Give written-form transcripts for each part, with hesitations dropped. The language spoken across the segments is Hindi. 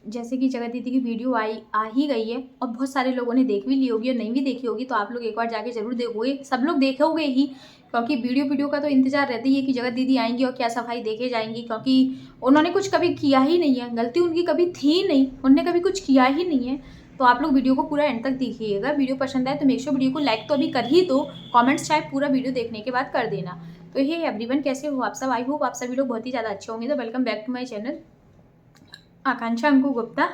जैसे कि जगत दीदी की वीडियो आ ही गई है और बहुत सारे लोगों ने देख भी ली होगी और नहीं भी देखी होगी, तो आप लोग एक बार जाके जरूर देखोगे, सब लोग देखोगे ही, क्योंकि वीडियो का तो इंतजार रहता ही है कि जगत दीदी आएंगी और क्या सफाई देखे जाएंगी, क्योंकि उन्होंने कुछ कभी किया ही नहीं है, गलती उनकी कभी थी नहीं, उन्होंने कभी कुछ किया ही नहीं है। तो आप लोग वीडियो को पूरा एंड तक देखिएगा। वीडियो पसंद आए तो मेक श्योर वीडियो को लाइक तो अभी कर ही दो, कमेंट्स चाहे पूरा वीडियो देखने के बाद कर देना। तो ये एवरीवन, कैसे हो आप सब? आई होप आप सभी लोग बहुत ही ज़्यादा अच्छे होंगे। तो welcome back to my channel Akanksha Anku Gupta.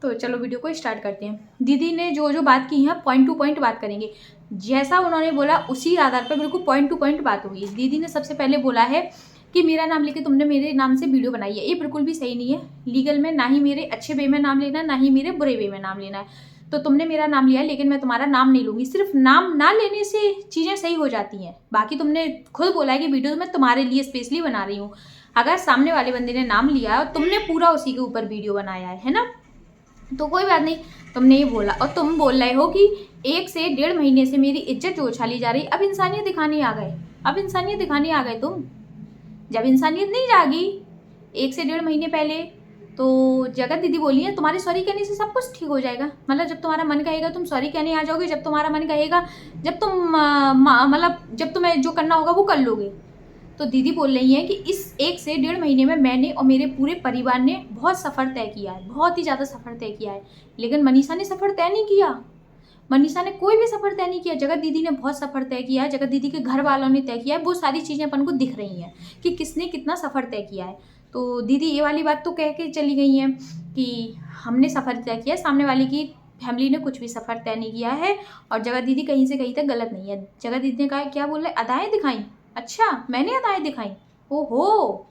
तो चलो वीडियो को स्टार्ट करते हैं। दीदी ने जो जो बात की है पॉइंट टू पॉइंट बात करेंगे, जैसा उन्होंने बोला उसी आधार पर बिल्कुल पॉइंट टू पॉइंट बात होगी। दीदी ने सबसे पहले बोला है कि मेरा नाम लेके तुमने मेरे नाम से वीडियो बनाई है, ये बिल्कुल भी सही नहीं है। लीगल में ना ही मेरे अच्छे वे में नाम लेना है, ना ही मेरे बुरे वे में नाम लेना है। तो तुमने मेरा नाम लिया है, लेकिन मैं तुम्हारा नाम नहीं लूंगी। सिर्फ नाम ना लेने से चीज़ें सही हो जाती हैं। बाकी तुमने खुद बोला है कि वीडियो मैं तुम्हारे लिए स्पेशली बना रही हूँ। अगर सामने वाले बंदे ने नाम लिया है और तुमने पूरा उसी के ऊपर वीडियो बनाया है ना, तो कोई बात नहीं, तुमने ये बोला। और तुम बोल रहे हो कि 1 से 1.5 महीने से मेरी इज्जत जो उछाली जा रही, अब इंसानियत दिखाने आ गए, अब इंसानियत दिखाने आ गए तुम। जब इंसानियत नहीं जागी 1 से 1.5 महीने पहले, तो जगत दीदी बोली है तुम्हारे सॉरी कहने से सब कुछ ठीक हो जाएगा। मतलब जब तुम्हारा मन कहेगा तुम सॉरी कहने आ जाओगे, जब तुम्हारा मन कहेगा, जब तुम मतलब जब तुम्हें जो करना होगा वो कर लोगे। तो दीदी बोल रही हैं कि इस 1 से 1.5 महीने में मैंने और मेरे पूरे परिवार ने बहुत सफ़र तय किया है, बहुत ही ज़्यादा सफ़र तय किया है। लेकिन मनीषा ने सफ़र तय नहीं किया, मनीषा ने कोई भी सफ़र तय नहीं किया। जगत दीदी ने बहुत सफ़र तय किया है, जगत दीदी के घर वालों ने तय किया है। वो सारी चीज़ें अपन को दिख रही हैं कि किसने कितना सफ़र तय किया है। तो दीदी ये वाली बात तो कह के चली गई हैं कि हमने सफ़र तय किया, सामने वाले की फैमिली ने कुछ भी सफ़र तय नहीं किया है। और जगत दीदी कहीं से कहीं तक गलत नहीं है। जगत दीदी ने कहा, क्या बोल रहे, अदाएँ दिखाई? अच्छा, मैंने अदाएँ दिखाई? ओहो,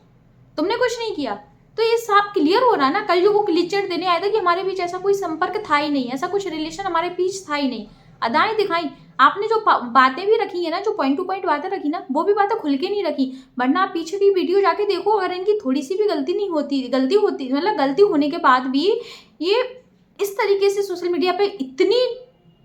तुमने कुछ नहीं किया। तो ये साफ क्लियर हो रहा है ना, कल जो वो क्लिचर देने आया था कि हमारे बीच ऐसा कोई संपर्क था ही नहीं, ऐसा कुछ रिलेशन हमारे बीच था ही नहीं। अदाएँ दिखाई। आपने जो बातें भी रखी है ना, जो पॉइंट टू पॉइंट बातें रखी ना, वो भी बातें खुल के नहीं रखी। वरना आप पीछे की वीडियो जाके देखो, अगर इनकी थोड़ी सी भी गलती नहीं होती, गलती होती मतलब गलती होने के बाद भी ये इस तरीके से सोशल मीडिया पे इतनी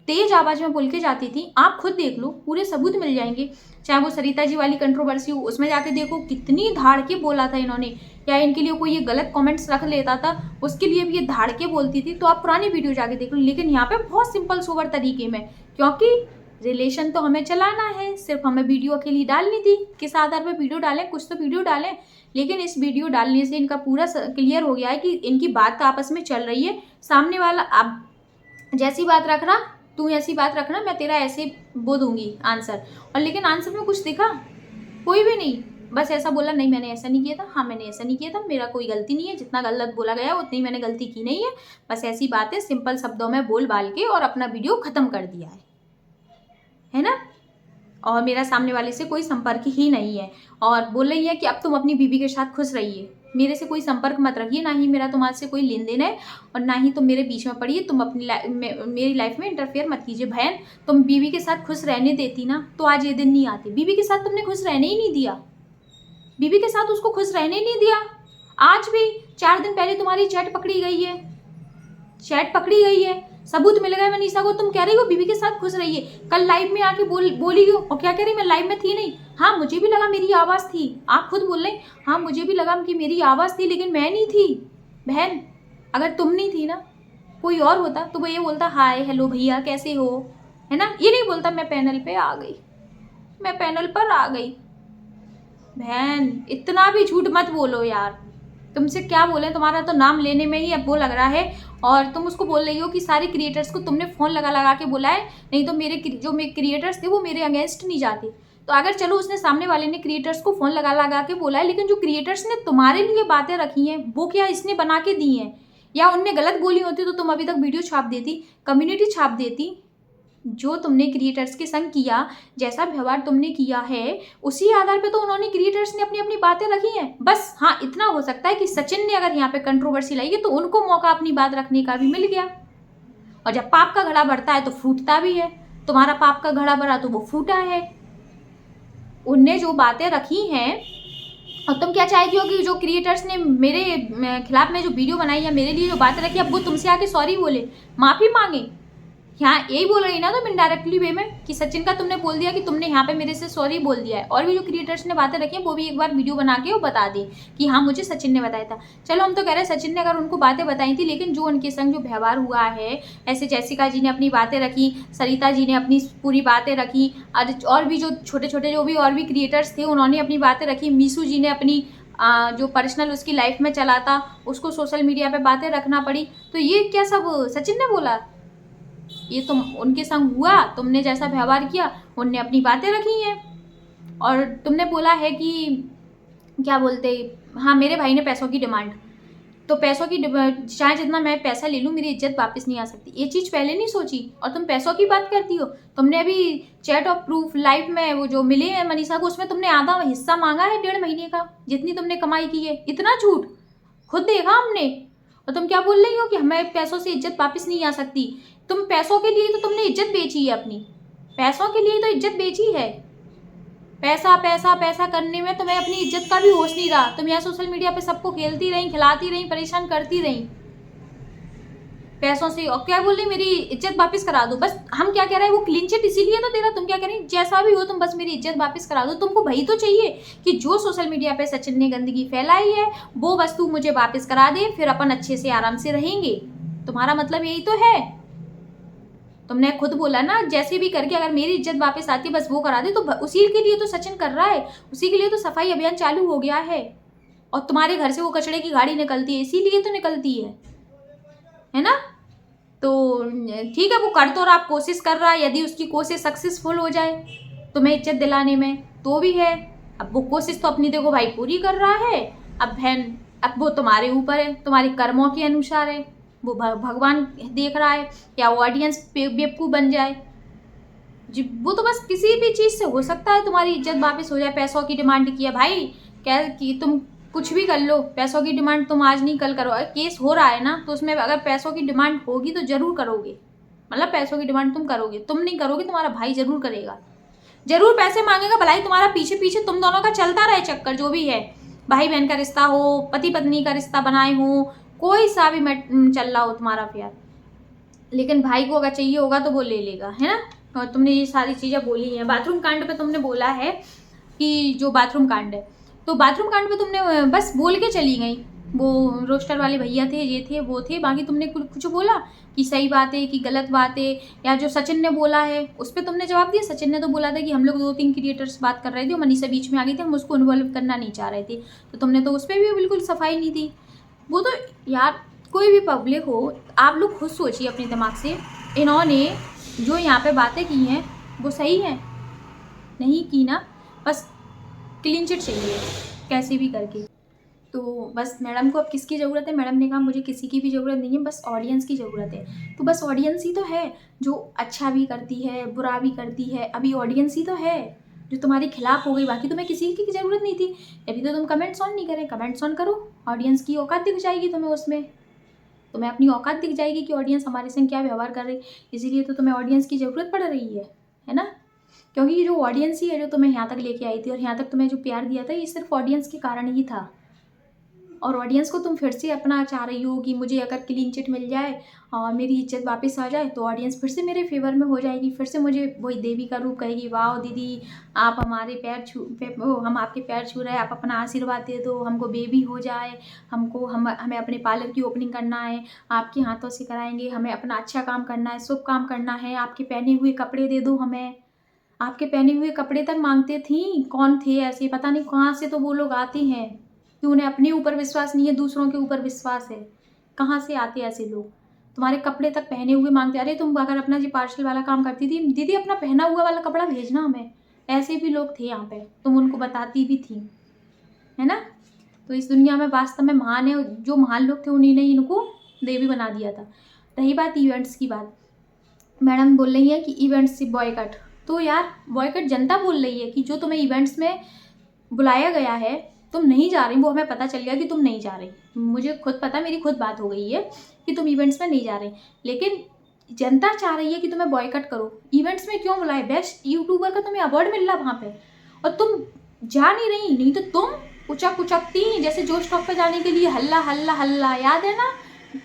तेज आवाज में बोल के जाती थी, आप खुद देख लो, पूरे सबूत मिल जाएंगे। चाहे वो सरिता जी वाली कंट्रोवर्सी हो, उसमें जाके देखो कितनी धाड़ के बोला था इन्होंने। या इनके लिए कोई ये गलत कमेंट्स रख लेता था, उसके लिए भी ये धाड़ के बोलती थी। तो आप पुरानी वीडियो जाके देख लो। लेकिन यहाँ पे बहुत सिंपल सोबर तरीके में, क्योंकि रिलेशन तो हमें चलाना है, सिर्फ हमें वीडियो अकेली डालनी थी। किस आधार पर वीडियो डालें, कुछ तो वीडियो डालें। लेकिन इस वीडियो डालने से इनका पूरा क्लियर हो गया है कि इनकी बात आपस में चल रही है। सामने वाला आप जैसी बात रख रहा, तू ऐसी बात रखना, मैं तेरा ऐसे वो दूंगी आंसर। और लेकिन आंसर में कुछ दिखा? कोई भी नहीं। बस ऐसा बोला, नहीं मैंने ऐसा नहीं किया था, हाँ मैंने ऐसा नहीं किया था, मेरा कोई गलती नहीं है, जितना गलत बोला गया उतनी मैंने गलती की नहीं है। बस ऐसी बातें सिंपल शब्दों में बोल बाल के और अपना वीडियो खत्म कर दिया है ना। और मेरा सामने वाले से कोई संपर्क ही नहीं है। और बोल रही है कि अब तुम अपनी बीवी के साथ खुश रहिए, मेरे से कोई संपर्क मत रखिए, ना ही मेरा तुम्हारे से कोई लेन देन है, और ना ही तुम मेरे बीच में पड़िए। तुम अपनी मेरी लाइफ में इंटरफेयर मत कीजिए। बहन, तुम बीवी के साथ खुश रहने देती ना, तो आज ये दिन नहीं आते। बीवी के साथ तुमने खुश रहने ही नहीं दिया, बीवी के साथ उसको खुश रहने नहीं दिया। आज भी 4 दिन पहले तुम्हारी चैट पकड़ी गई है, चैट पकड़ी गई है, सबूत मिल गए मनीषा को। तुम कह रही हो बीवी के साथ खुश रहिए, कल लाइव में आके बोली हो। और क्या कह रही, मैं लाइव में थी नहीं। हाँ, मुझे भी लगा मेरी आवाज़ थी, आप खुद बोल रहे, हाँ मुझे भी लगा कि मेरी आवाज़ थी, लेकिन मैं नहीं थी। बहन, अगर तुम नहीं थी ना, कोई और होता तो वो ये बोलता, हाय हेलो भैया कैसे हो, है ना। ये नहीं बोलता मैं पैनल पे आ गई, मैं पैनल पर आ गई। बहन, इतना भी झूठ मत बोलो यार। तुमसे क्या बोले, तुम्हारा तो नाम लेने में ही अब वो लग रहा है। और तुम उसको बोल रही हो कि सारे क्रिएटर्स को तुमने फ़ोन लगा लगा के बोला है, नहीं तो मेरे जो मेरे क्रिएटर्स थे वो मेरे अगेंस्ट नहीं जाते। तो अगर चलो उसने सामने वाले ने क्रिएटर्स को फ़ोन लगा लगा के बोला है, लेकिन जो क्रिएटर्स ने तुम्हारे लिए बातें रखी हैं वो क्या इसने बना के दी हैं? या उनने गलत बोली होती तो तुम अभी तक वीडियो छाप देती, कम्युनिटी छाप देती। जो तुमने क्रिएटर्स के संग किया, जैसा व्यवहार तुमने किया है, उसी आधार पे तो उन्होंने क्रिएटर्स ने अपनी अपनी बातें रखी हैं। बस हाँ, इतना हो सकता है कि सचिन ने अगर यहाँ पे कंट्रोवर्सी लाई है तो उनको मौका अपनी बात रखने का भी मिल गया। और जब पाप का घड़ा बढ़ता है तो फूटता भी है। तुम्हारा पाप का घड़ा बढ़ा तो वो फूटा है। उनने जो बातें रखी हैं, और तुम क्या चाहती हो कि जो क्रिएटर्स ने मेरे खिलाफ में जो वीडियो बनाई है, मेरे लिए जो बातें रखी, अब वो तुमसे आके सॉरी बोले, माफ़ी मांगे? यहाँ यही बोल रही ना तुम इनडायरेक्टली वे में कि सचिन का तुमने बोल दिया कि तुमने यहाँ पे मेरे से सॉरी बोल दिया है, और भी जो क्रिएटर्स ने बातें रखी हैं वो भी एक बार वीडियो बना के वो बता दी कि हाँ मुझे सचिन ने बताया था। चलो हम तो कह रहे हैं सचिन ने अगर उनको बातें बताई थी, लेकिन जो उनके संग जो व्यवहार हुआ है, ऐसे जैसिका जी ने अपनी बातें रखी, सरिता जी ने अपनी पूरी बातें रखी, और भी जो छोटे छोटे जो भी और भी क्रिएटर्स थे उन्होंने अपनी बातें रखी, मीशू जी ने अपनी जो पर्सनल उसकी लाइफ में चला था उसको सोशल मीडिया पे बातें रखना पड़ी। तो ये क्या सब सचिन ने बोला? ये तुम उनके संग हुआ, तुमने जैसा व्यवहार किया, उनने अपनी बातें रखी हैं। और तुमने बोला है कि क्या बोलते, हाँ मेरे भाई ने पैसों की डिमांड, तो पैसों की चाहे जितना मैं पैसा ले लूँ मेरी इज्जत वापस नहीं आ सकती, ये चीज़ पहले नहीं सोची और तुम पैसों की बात करती हो। तुमने अभी चैट ऑफ प्रूफ लाइव में वो जो मिले हैं मनीषा को, उसमें तुमने आधा हिस्सा मांगा है 1.5 महीने का, जितनी तुमने कमाई की है। इतना झूठ खुद देखा हमने, और तुम क्या बोल रही हो कि हमें पैसों से इज्जत वापस नहीं आ सकती। तुम पैसों के लिए तो तुमने इज्जत बेची है अपनी, पैसों के लिए तो इज्जत बेची है। पैसा पैसा पैसा करने में तुम्हें अपनी इज्जत का भी होश नहीं रहा। तुम यहाँ सोशल मीडिया पे सबको खेलती रही, खिलाती रही, परेशान करती रही पैसों से, और क्या बोल रही मेरी इज्जत वापस करा दो। बस हम क्या कह रहे हैं, वो क्लीन चिट इसीलिए तो दे रहा, तुम क्या कह रही जैसा भी हो तुम बस मेरी इज्जत वापस करा दो। तुमको वही तो चाहिए कि जो सोशल मीडिया पे सचिन ने गंदगी फैलाई है वो वस्तु मुझे वापस करा दे, फिर अपन अच्छे से आराम से रहेंगे। तुम्हारा मतलब यही तो है। तुमने खुद बोला ना जैसे भी करके अगर मेरी इज्जत वापस आती है बस वो करा दे, तो उसी के लिए तो सचिन कर रहा है, उसी के लिए तो सफाई अभियान चालू हो गया है। और तुम्हारे घर से वो कचड़े की गाड़ी निकलती है इसीलिए तो निकलती है ना। तो ठीक है, वो कर तो रहा, आप कोशिश कर रहा है, यदि उसकी कोशिश सक्सेसफुल हो जाए तुम्हें इज्जत दिलाने में तो भी है। अब वो कोशिश तो अपनी देखो भाई पूरी कर रहा है। अब बहन, अब वो तुम्हारे ऊपर है, तुम्हारे कर्मों के अनुसार है, वो भगवान देख रहा है या ऑडियंस बेवकूफ़ बन जाए जी। वो तो बस किसी भी चीज़ से हो सकता है तुम्हारी इज्जत वापस हो जाए। पैसों की डिमांड किया भाई, क्या कि तुम कुछ भी कर लो, पैसों की डिमांड तुम आज नहीं कल करो। केस हो रहा है ना, तो उसमें अगर पैसों की डिमांड होगी तो जरूर करोगे, मतलब पैसों की डिमांड तुम करोगे, तुम नहीं करोगे तुम्हारा भाई जरूर करेगा, जरूर पैसे मांगेगा। भलाई तुम्हारा पीछे पीछे तुम दोनों का चलता रहे चक्कर, जो भी है, भाई बहन का रिश्ता हो, पति पत्नी का रिश्ता बनाए हो, कोई सा भी चल रहा हो तुम्हारा प्यार, लेकिन भाई को अगर चाहिए होगा तो वो ले लेगा, है ना। और तुमने ये सारी चीज़ें बोली हैं। बाथरूम कांड पे तुमने बोला है कि जो बाथरूम कांड है, तो बाथरूम कांड पे तुमने बस बोल के चली गई। वो रोस्टर वाले भैया थे, ये थे, वो थे, बाकी तुमने कुछ बोला कि सही बात है कि गलत बात है, या जो सचिन ने बोला है उस पर तुमने जवाब दिया। सचिन ने तो बोला था कि हम लोग 2-3 क्रिएटर्स बात कर रहे थे, मनीषा बीच में आ गई थी, हम उसको इन्वॉल्व करना नहीं चाह रहे थे, तो तुमने तो उस पर भी बिल्कुल सफाई नहीं दी। वो तो यार कोई भी पब्लिक हो, आप लोग खुद सोचिए अपने दिमाग से, इन्होंने जो यहाँ पे बातें की हैं वो सही है नहीं की ना, बस क्लीन चिट चाहिए कैसे भी करके। तो बस मैडम को अब किसकी ज़रूरत है? मैडम ने कहा मुझे किसी की भी ज़रूरत नहीं है, बस ऑडियंस की ज़रूरत है। तो बस ऑडियंस ही तो है जो अच्छा भी करती है बुरा भी करती है, अभी ऑडियंस ही तो है जो तुम्हारे खिलाफ हो गई, बाकी तुम्हें किसी की ज़रूरत नहीं थी। अभी तो तुम कमेंट्स ऑन नहीं करें, कमेंट्स ऑन करो, ऑडियंस की औकात दिख जाएगी तुम्हें, उसमें तुम्हें अपनी औकात दिख जाएगी कि ऑडियंस हमारे संग क्या व्यवहार कर रही। इसीलिए तो तुम्हें ऑडियंस की ज़रूरत पड़ रही है ना। क्योंकि ये जो ऑडियंस ही है जो तुम्हें यहाँ तक लेके आई थी और यहाँ तक तुम्हें जो प्यार दिया था, ये सिर्फ ऑडियंस के कारण ही था। और ऑडियंस को तुम फिर से अपना चाह रही हो कि मुझे अगर क्लीन चिट मिल जाए और मेरी इज्जत वापस आ जाए तो ऑडियंस फिर से मेरे फेवर में हो जाएगी, फिर से मुझे वही देवी का रूप कहेगी, वाह दीदी आप हमारे हम आपके पैर छू रहे हैं, आप अपना आशीर्वाद दे दो, हमको बेबी हो जाए, हमें अपने पार्लर की ओपनिंग करना है, आपके हाथों से कराएंगे, हमें अपना अच्छा काम करना है, शुभ काम करना है, आपके पहने हुए कपड़े दे दो हमें। आपके पहने हुए कपड़े तक मांगते थी, कौन थे ऐसे, पता नहीं कहाँ से तो वो लोग आते हैं कि उन्हें अपने ऊपर विश्वास नहीं है, दूसरों के ऊपर विश्वास है। कहाँ से आते ऐसे लोग, तुम्हारे कपड़े तक पहने हुए मांगते। अरे तुम अगर अपना जी पार्सल वाला काम करती थी, दीदी अपना पहना हुआ वाला कपड़ा भेजना हमें, ऐसे भी लोग थे यहाँ पे, तुम उनको बताती भी थी, है ना। तो इस दुनिया में वास्तव में महान है, जो महान लोग थे उन्हीं ने इनको देवी बना दिया था। रही बात इवेंट्स की बात, मैडम बोल रही है कि इवेंट्स से बॉयकट, तो यार बॉयकट जनता बोल रही है कि जो तुम्हें इवेंट्स में बुलाया गया है तुम नहीं जा रही, वो हमें पता चल गया कि तुम नहीं जा रही, मुझे खुद पता, मेरी खुद बात हो गई है कि तुम इवेंट्स में नहीं जा रही, लेकिन जनता चाह रही है कि तुम्हें बॉयकट करो। इवेंट्स में क्यों बुलाए? बेस्ट यूट्यूबर का तुम्हें अवार्ड मिल रहा वहाँ पे और तुम जा नहीं रही, नहीं तो तुम उचकती जैसे जोश टॉक पे जाने के लिए हल्ला हल्ला हल्ला, याद है ना,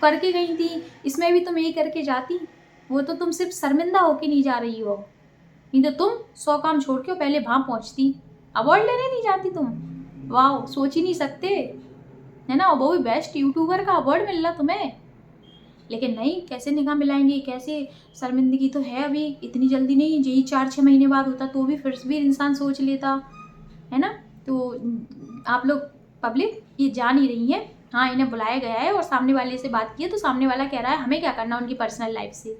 करके गई थी, इसमें भी तुम यही करके जाती। वो तो तुम सिर्फ शर्मिंदा होके नहीं जा रही हो, नहीं तो तुम 100 काम छोड़ के पहले वहाँ पहुँचती, अवार्ड लेने नहीं जाती तुम। वाह, सोच ही नहीं सकते, है ना, और वो भी बेस्ट यूट्यूबर का अवार्ड मिल रहा तुम्हें। लेकिन नहीं, कैसे निगाह मिलाएंगे, कैसे, शर्मिंदगी तो है अभी, इतनी जल्दी नहीं, यही 4-6 महीने बाद होता तो भी फिर भी इंसान सोच लेता, है ना। तो आप लोग पब्लिक ये जान ही रही है। हाँ, इन्हें बुलाया गया है और सामने वाले से बात की है, तो सामने वाला कह रहा है हमें क्या करना उनकी पर्सनल लाइफ से,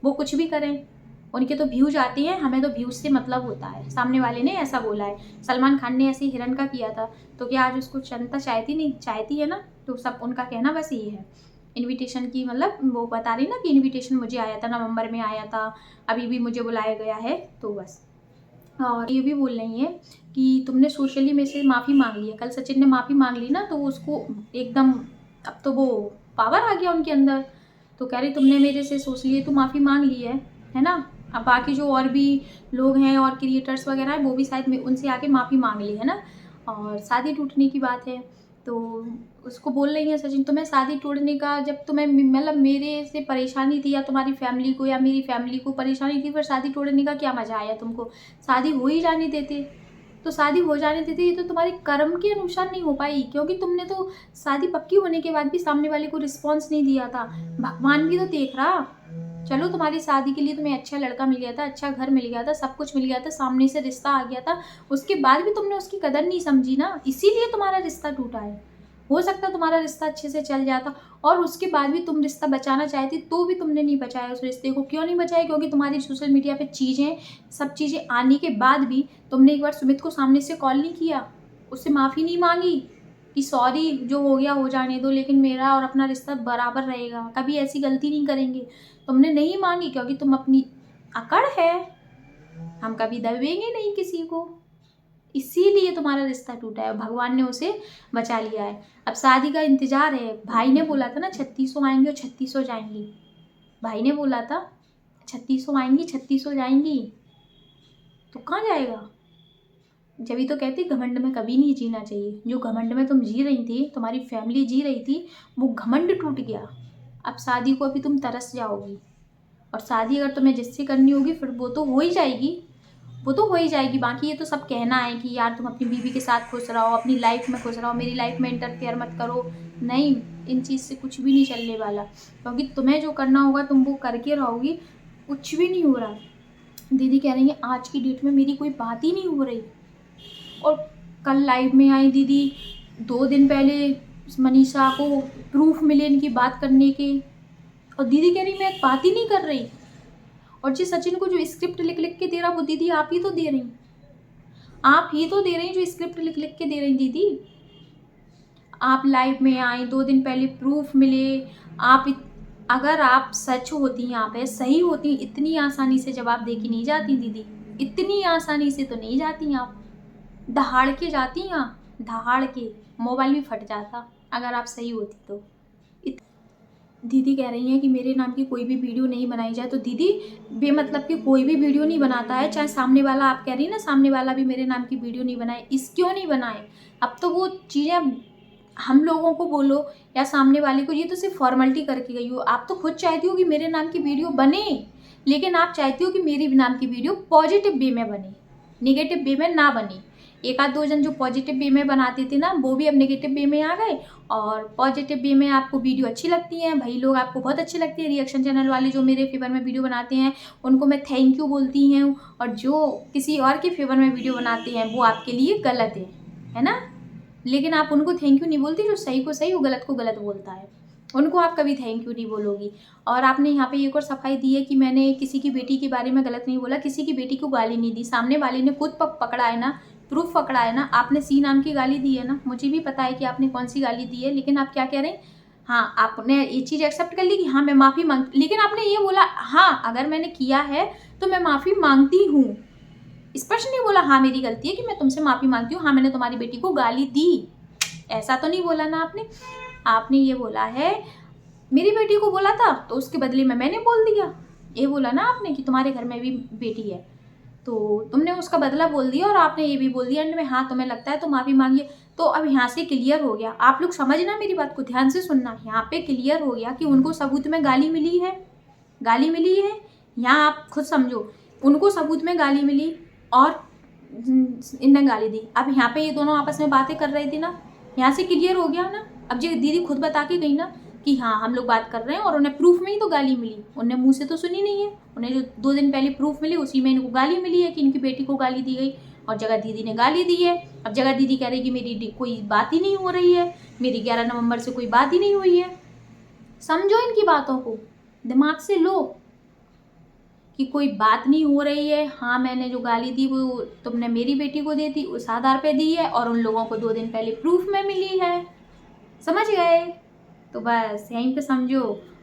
वो कुछ भी करें, उनके तो व्यूज आते हैं, हमें तो व्यूज से मतलब होता है। सामने वाले ने ऐसा बोला है। सलमान खान ने ऐसे हिरन का किया था, तो क्या आज उसको जनता चाहती नहीं, चाहती है ना। तो सब उनका कहना बस यही है। इनविटेशन की मतलब वो बता रही ना कि इनविटेशन मुझे आया था, नवंबर में आया था, अभी भी मुझे बुलाया गया है, तो बस। और ये भी बोल रही हैं कि तुमने सोशली में से माफ़ी मांग ली है। कल सचिन ने माफ़ी मांग ली ना, तो उसको एकदम, अब तो वो पावर आ गया उनके अंदर। तो कह रही तुमने मेरे से सोशली तो माफ़ी मांग ली है ना। अब बाकी जो और भी लोग हैं और क्रिएटर्स वगैरह हैं, वो भी शायद उनसे आके माफ़ी मांग ली, है ना। और शादी टूटने की बात है, तो उसको बोल रही है सचिन, तुम्हें शादी तोड़ने का, जब तुम्हें मतलब मेरे से परेशानी थी या तुम्हारी फैमिली को या मेरी फैमिली को परेशानी थी, फिर शादी तोड़ने का क्या मज़ा आया तुमको। शादी हो ही जाने देते, तो शादी हो जाने देते। ये तो तुम्हारे कर्म के अनुसार नहीं हो पाई, क्योंकि तुमने तो शादी पक्की होने के बाद भी सामने वाले को रिस्पॉन्स नहीं दिया था। भगवान भी तो देख रहा। चलो, तुम्हारी शादी के लिए तुम्हें अच्छा लड़का मिल गया था, अच्छा घर मिल गया था, सब कुछ मिल गया था, सामने से रिश्ता आ गया था, उसके बाद भी तुमने उसकी कदर नहीं समझी ना, इसीलिए तुम्हारा रिश्ता टूटा है। हो सकता तुम्हारा रिश्ता अच्छे से चल जाता, और उसके बाद भी तुम रिश्ता बचाना चाहती, तो भी तुमने नहीं बचाया उस रिश्ते को। क्यों नहीं बचाया? क्योंकि तुम्हारी सोशल मीडिया पे चीज़ें, सब चीज़ें आने के बाद भी तुमने एक बार सुमित को सामने से कॉल नहीं किया, उससे माफ़ी नहीं मांगी कि सॉरी, जो हो गया हो जाने दो, लेकिन मेरा और अपना रिश्ता बराबर रहेगा, कभी ऐसी गलती नहीं करेंगे। तुमने नहीं मांगी क्योंकि तुम अपनी अकड़ है, हम कभी दबेंगे नहीं किसी को, इसीलिए तुम्हारा रिश्ता टूटा है। भगवान ने उसे बचा लिया है। अब शादी का इंतजार है। भाई ने बोला था ना 3600 आएंगी और 3600 जाएंगी। भाई ने बोला था 3600 आएंगी 3600 जाएंगी, तो कहाँ जाएगा। जब तो कहती घमंड में कभी नहीं जीना चाहिए। जो घमंड में तुम जी रही थी, तुम्हारी फैमिली जी रही थी, वो घमंड टूट गया। अब शादी को अभी तुम तरस जाओगी, और शादी अगर तुम्हें जिससे करनी होगी फिर वो तो हो ही जाएगी, वो तो हो ही जाएगी। बाकी ये तो सब कहना है कि यार तुम अपनी बीवी के साथ खुश रहो, अपनी लाइफ में खुश रहो, मेरी लाइफ में इंटरफेयर मत करो। नहीं, इन चीज़ से कुछ भी नहीं चलने वाला, क्योंकि तुम्हें जो करना होगा तुम वो करके रहोगी। कुछ भी नहीं हो रहा। दीदी कह रही है आज की डेट में मेरी कोई बात ही नहीं हो रही, और कल लाइव में आई दीदी, 2 दिन पहले मनीषा को प्रूफ मिले इनकी बात करने के, और दीदी कह रही मैं बात ही नहीं कर रही। और जी सचिन को जो स्क्रिप्ट लिख लिख के दे रहा, वो दीदी आप ही तो दे रही, आप ही तो दे रही जो स्क्रिप्ट लिख लिख के दे रही दीदी। आप लाइव में आई, 2 दिन पहले प्रूफ मिले, अगर आप सच होती, यहाँ पे सही होती, इतनी आसानी से जवाब दे के नहीं जाती दीदी, इतनी आसानी से तो नहीं जाती आप, दहाड़ के जाती यहाँ, दहाड़ के। मोबाइल भी फट जाता अगर आप सही होती तो। दीदी कह रही हैं कि मेरे नाम की कोई भी वीडियो नहीं बनाई जाए। तो दीदी बेमतलब की कोई भी वीडियो नहीं बनाता है, चाहे सामने वाला, आप कह रही हैं ना सामने वाला भी मेरे नाम की वीडियो नहीं बनाए, इस क्यों नहीं बनाए। अब तो वो चीज़ें हम लोगों को बोलो या सामने वाले को, ये तो सिर्फ फॉर्मेलिटी करके गई हो। आप तो खुद चाहती हो कि मेरे नाम की वीडियो बने, लेकिन आप चाहती हो कि मेरे नाम की वीडियो पॉजिटिव वे में बने, निगेटिव वे में ना बने। एक आध 2 जन जो पॉजिटिव वे में बनाते थे ना, वो भी अब नेगेटिव वे में आ गए, और पॉजिटिव वे में आपको वीडियो अच्छी लगती हैं, भाई लोग आपको बहुत अच्छे लगते हैं। रिएक्शन चैनल वाले जो मेरे फेवर में वीडियो बनाते हैं उनको मैं थैंक यू बोलती हूँ, और जो किसी और के फेवर में वीडियो बनाते हैं वो आपके लिए गलत है ना। लेकिन आप उनको थैंक यू नहीं बोलती, जो सही को सही, वो गलत को गलत बोलता है, उनको आप कभी थैंक यू नहीं बोलोगी। और आपने यहाँ पे एक और सफाई दी है कि मैंने किसी की बेटी के बारे में गलत नहीं बोला, किसी की बेटी को गाली नहीं दी। सामने वाले ने खुद पकड़ा है ना, प्रूफ पकड़ा है ना, आपने सी नाम की गाली दी है ना, मुझे भी पता है कि आपने कौन सी गाली दी है। लेकिन आप क्या कह रहे हैं, हाँ आपने ये चीज़ एक्सेप्ट कर ली कि हाँ मैं माफ़ी मांग, लेकिन आपने ये बोला हाँ अगर मैंने किया है तो मैं माफ़ी मांगती हूँ। स्पष्ट नहीं बोला हाँ मेरी गलती है कि मैं तुमसे माफ़ी मांगती हूँ, हाँ मैंने तुम्हारी बेटी को गाली दी, ऐसा तो नहीं बोला ना आपने। आपने ये बोला है मेरी बेटी को बोला था तो उसके बदले में मैंने बोल दिया, ये बोला ना आपने कि तुम्हारे घर में भी बेटी है तो तुमने उसका बदला बोल दिया, और आपने ये भी बोल दिया एंड में हाँ तुम्हें लगता है तो माफ़ी मांगिए। तो अब यहाँ से क्लियर हो गया, आप लोग समझना, मेरी बात को ध्यान से सुनना, यहाँ पे क्लियर हो गया कि उनको सबूत में गाली मिली है, गाली मिली है, यहाँ आप खुद समझो, उनको सबूत में गाली मिली और इनने गाली दी। अब यहाँ पे ये दोनों आपस में बातें कर रही थी ना, यहाँ से क्लियर हो गया ना। अब जो दीदी खुद बता के गई ना कि हाँ हम लोग बात कर रहे हैं, और उन्हें प्रूफ में ही तो गाली मिली, उन्हें मुंह से तो सुनी नहीं है। उन्हें जो 2 दिन पहले प्रूफ मिली उसी में इनको गाली मिली है कि इनकी बेटी को गाली दी गई, और जगह दीदी ने गाली दी है। अब जगह दीदी कह रही कि मेरी कोई बात ही नहीं हो रही है, मेरी 11 नवंबर से कोई बात ही नहीं हुई है। समझो इनकी बातों को, दिमाग से लो कि कोई बात नहीं हो रही है। हाँ मैंने जो गाली दी वो तुमने मेरी बेटी को दी थी, उस आधार पे दी है, और उन लोगों को 2 दिन पहले प्रूफ में मिली है। समझ गए? तो बस यहीं पे समझो।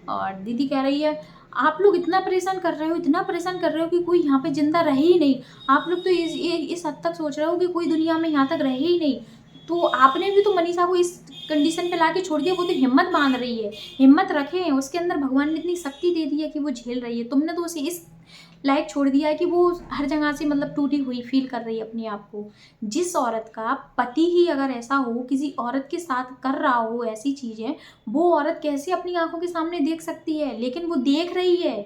और दीदी कह रही है आप लोग इतना परेशान कर रहे हो, इतना परेशान कर रहे हो कि कोई यहाँ पे जिंदा रहे ही नहीं। आप लोग तो इस हद तक सोच रहे हो कि कोई दुनिया में यहाँ तक रहे ही नहीं। तो आपने भी तो मनीषा को इस कंडीशन पे लाके छोड़ दिया। वो तो हिम्मत बांध रही है, हिम्मत रखे, उसके अंदर भगवान ने इतनी शक्ति दे दी है कि वो झेल रही है। तुमने तो उसे इस लायक छोड़ दिया है कि वो हर जगह से मतलब टूटी हुई फील कर रही है अपने आप को। जिस औरत का पति ही अगर ऐसा हो, किसी औरत के साथ कर रहा हो ऐसी चीज़ें, वो औरत कैसे अपनी आंखों के सामने देख सकती है? लेकिन वो देख रही है।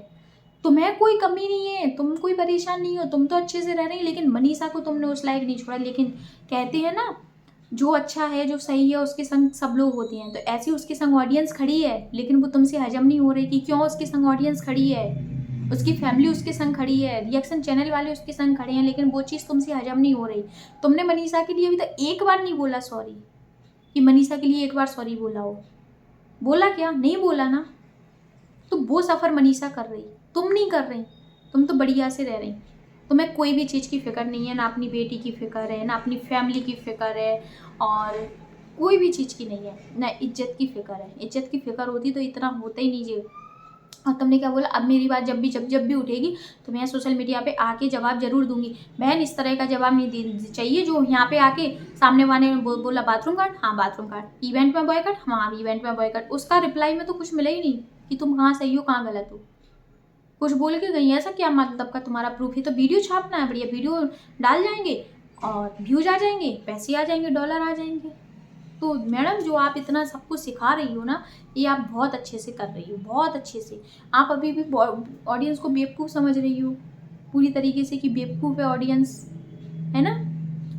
तुम्हें कोई कमी नहीं है, तुम कोई परेशान नहीं हो, तुम तो अच्छे से रह रही, लेकिन मनीषा को तुमने उस लायक नहीं छोड़ा। लेकिन कहते हैं ना, जो अच्छा है जो सही है उसके संग सब लोग होते हैं। तो ऐसी उसके संग ऑडियंस खड़ी है, लेकिन वो तुमसे हजम नहीं हो रही कि क्यों उसके संग ऑडियंस खड़ी है, उसकी फैमिली उसके संग खड़ी है, रिएक्शन चैनल वाले उसके संग खड़े हैं, लेकिन वो चीज़ तुमसे हजम नहीं हो रही। तुमने मनीषा के लिए अभी तक एक बार नहीं बोला सॉरी, कि मनीषा के लिए एक बार सॉरी बोला हो। बोला क्या? नहीं बोला ना। तो वो सफ़र मनीषा कर रही, तुम नहीं कर रही। तुम तो बढ़िया से रह रही, तुम्हें कोई भी चीज़ की फ़िक्र नहीं है, ना अपनी बेटी की फ़िक्र है, ना अपनी फैमिली की फ़िक्र है, और कोई भी चीज़ की नहीं है, ना इज्जत की फ़िक्र है। इज्जत की फ़िक्र होती तो इतना होता ही नहीं जी। और तुमने क्या बोला? अब मेरी बात जब भी उठेगी तो मैं सोशल मीडिया पे आके जवाब जरूर दूंगी। बहन इस तरह का जवाब नहीं चाहिए जो यहाँ पे आके सामने वाले ने बोला बाथरूम कार्ड, हाँ बाथरूम कार्ड, इवेंट में बॉयकट, हाँ इवेंट में बॉयकट। उसका रिप्लाई में तो कुछ मिला ही नहीं कि तुम कहाँ सही हो कहाँ गलत हो। कुछ बोल के गई, ऐसा क्या मतलब का तुम्हारा प्रूफ है? तो वीडियो छापना है, बढ़िया वीडियो डाल जाएंगे और व्यूज आ जाएंगे, पैसे आ जाएंगे, डॉलर आ जाएंगे। तो मैडम जो आप इतना सबको सिखा रही हो ना, ये आप बहुत अच्छे से कर रही हो, बहुत अच्छे से। आप अभी भी ऑडियंस को बेवकूफ़ समझ रही हो पूरी तरीके से कि बेवकूफ़ है ऑडियंस, है ना।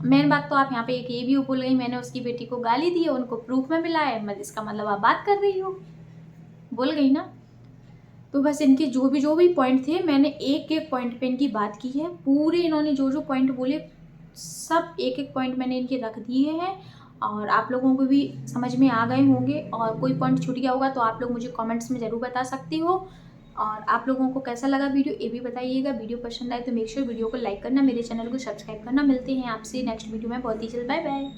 मेन बात तो आप यहाँ पे एक ये भी भूल गई, मैंने उसकी बेटी को गाली दी है, उनको प्रूफ में मिला है, मतलब इसका मतलब आप बात कर रही हो, बोल गई ना। तो बस इनके जो भी पॉइंट थे, मैंने एक एक पॉइंट पे इनकी बात की है। पूरे इन्होंने जो पॉइंट बोले सब एक एक पॉइंट मैंने इनके रख दिए हैं, और आप लोगों को भी समझ में आ गए होंगे। और कोई पॉइंट छूट गया होगा तो आप लोग मुझे कमेंट्स में ज़रूर बता सकती हो। और आप लोगों को कैसा लगा वीडियो ये भी बताइएगा। वीडियो पसंद आए तो मेक श्योर वीडियो को लाइक करना, मेरे चैनल को सब्सक्राइब करना। मिलते हैं आपसे नेक्स्ट वीडियो में बहुत ही जल्द। Bye bye.